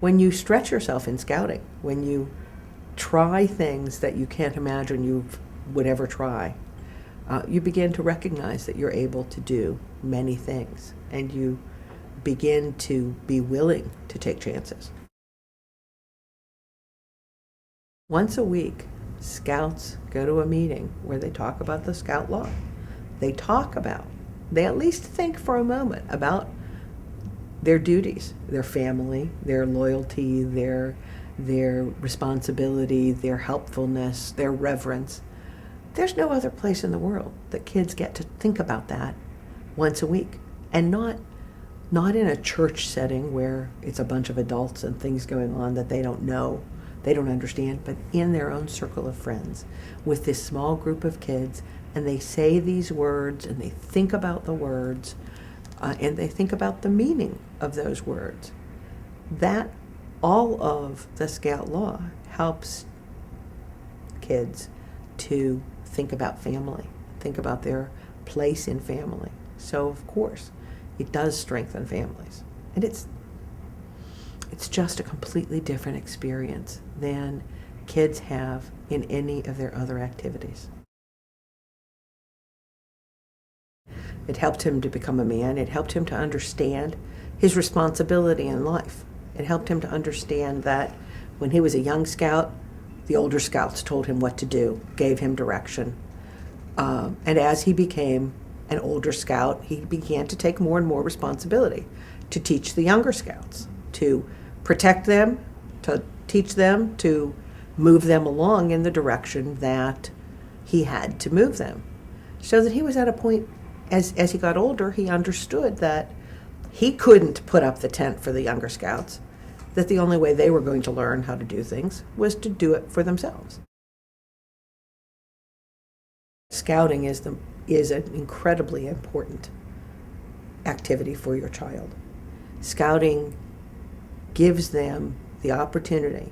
When you stretch yourself in scouting, when you try things that you can't imagine you would ever try, you begin to recognize that you're able to do many things, and you begin to be willing to take chances. Once a week, Scouts go to a meeting where they talk about the Scout law. They at least think for a moment about their duties, their family, their loyalty, their responsibility, their helpfulness, their reverence. There's no other place in the world that kids get to think about that once a week, and not in a church setting where it's a bunch of adults and things going on that they don't know, they don't understand, but in their own circle of friends with this small group of kids, and they say these words and they think about the words and they think about the meaning of those words. That all of the Scout law helps kids to think about family, think about their place in family. So of course, it does strengthen families. And it's just a completely different experience than kids have in any of their other activities. It helped him to become a man. It helped him to understand his responsibility in life. It helped him to understand that when he was a young scout, the older scouts told him what to do, gave him direction. And as he became an older scout, he began to take more and more responsibility to teach the younger scouts, to protect them, to teach them, to move them along in the direction that he had to move them. So that he was at a point, as he got older, he understood that he couldn't put up the tent for the younger scouts, that the only way they were going to learn how to do things was to do it for themselves. Scouting is an incredibly important activity for your child. Scouting gives them the opportunity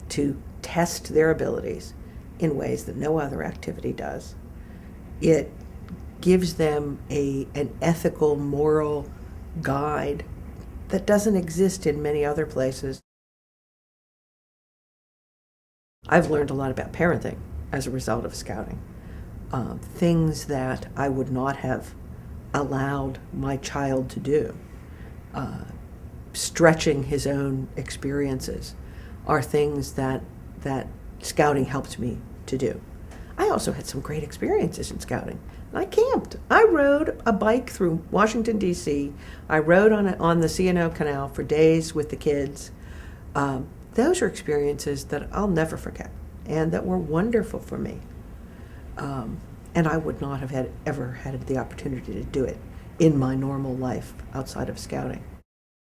to test their abilities in ways that no other activity does. It gives them an ethical, moral guide that doesn't exist in many other places. I've learned a lot about parenting as a result of scouting. Things that I would not have allowed my child to do. Stretching his own experiences are things that scouting helped me to do. I also had some great experiences in scouting. I camped. I rode a bike through Washington, D.C. I rode on the C&O Canal for days with the kids. Those are experiences that I'll never forget and that were wonderful for me. And I would not have ever had the opportunity to do it in my normal life outside of scouting.